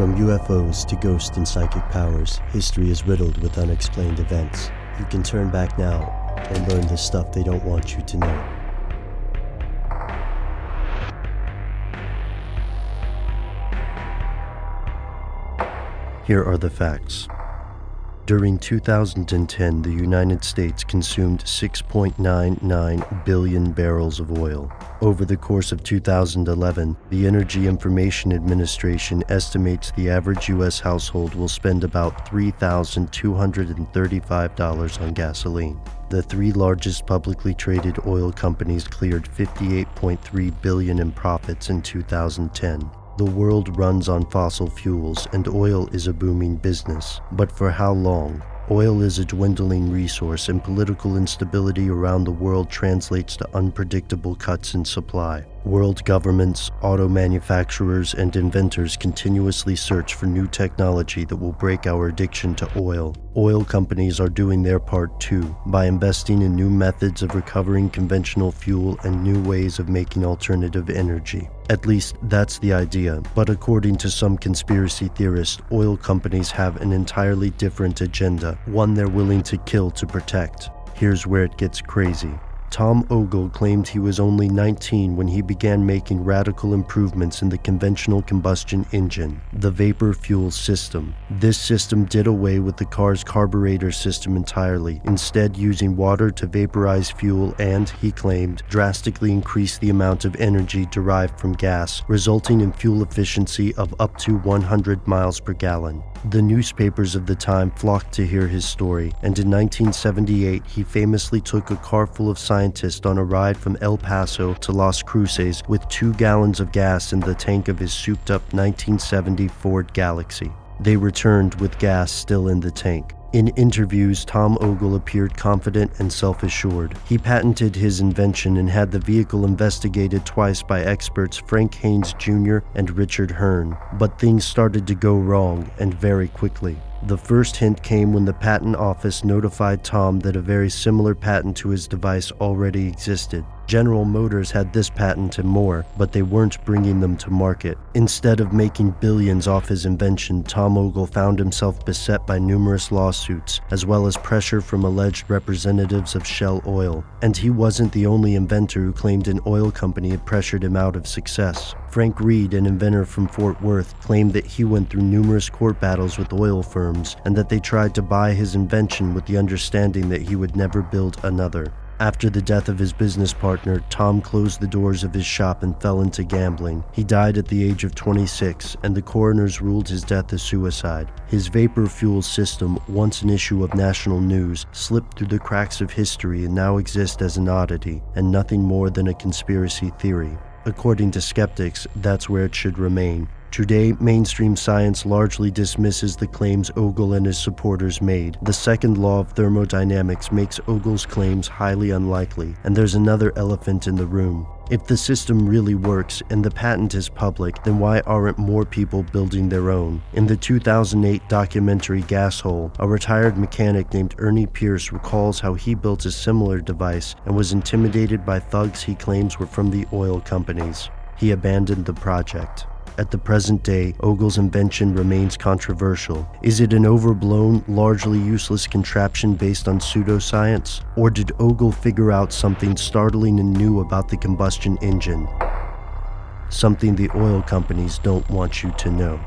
From UFOs to ghost and psychic powers, history is riddled with unexplained events. You can turn back now and learn the stuff they don't want you to know. Here are the facts. During 2010, the United States consumed 6.99 billion barrels of oil. Over the course of 2011, the Energy Information Administration estimates the average U.S. household will spend about $3,235 on gasoline. The three largest publicly traded oil companies cleared $58.3 billion in profits in 2010. The world runs on fossil fuels, and oil is a booming business. But for how long? Oil is a dwindling resource, and political instability around the world translates to unpredictable cuts in supply. World governments, auto manufacturers, and inventors continuously search for new technology that will break our addiction to oil. Oil companies are doing their part too, by investing in new methods of recovering conventional fuel and new ways of making alternative energy. At least that's the idea, but according to some conspiracy theorists, oil companies have an entirely different agenda, one they're willing to kill to protect. Here's where it gets crazy. Tom Ogle claimed he was only 19 when he began making radical improvements in the conventional combustion engine, the vapor fuel system. This system did away with the car's carburetor system entirely, instead using water to vaporize fuel and, he claimed, drastically increase the amount of energy derived from gas, resulting in fuel efficiency of up to 100 miles per gallon. The newspapers of the time flocked to hear his story, and in 1978 he famously took a car full of scientists on a ride from El Paso to Las Cruces with 2 gallons of gas in the tank of his souped-up 1970 Ford Galaxy. They returned with gas still in the tank. In interviews, Tom Ogle appeared confident and self-assured. He patented his invention and had the vehicle investigated twice by experts Frank Haynes Jr. and Richard Hearn. But things started to go wrong, and very quickly. The first hint came when the patent office notified Tom that a very similar patent to his device already existed. General Motors had this patent and more, but they weren't bringing them to market. Instead of making billions off his invention, Tom Ogle found himself beset by numerous lawsuits, as well as pressure from alleged representatives of Shell Oil. And he wasn't the only inventor who claimed an oil company had pressured him out of success. Frank Reed, an inventor from Fort Worth, claimed that he went through numerous court battles with oil firms, and that they tried to buy his invention with the understanding that he would never build another. After the death of his business partner, Tom closed the doors of his shop and fell into gambling. He died at the age of 26, and the coroners ruled his death a suicide. His vapor fuel system, once an issue of national news, slipped through the cracks of history and now exists as an oddity, and nothing more than a conspiracy theory. According to skeptics, that's where it should remain. Today, mainstream science largely dismisses the claims Ogle and his supporters made. The second law of thermodynamics makes Ogle's claims highly unlikely, and there's another elephant in the room. If the system really works and the patent is public, then why aren't more people building their own? In the 2008 documentary Gas Hole, a retired mechanic named Ernie Pierce recalls how he built a similar device and was intimidated by thugs he claims were from the oil companies. He abandoned the project. At the present day, Ogle's invention remains controversial. Is it an overblown, largely useless contraption based on pseudoscience? Or did Ogle figure out something startling and new about the combustion engine? Something the oil companies don't want you to know.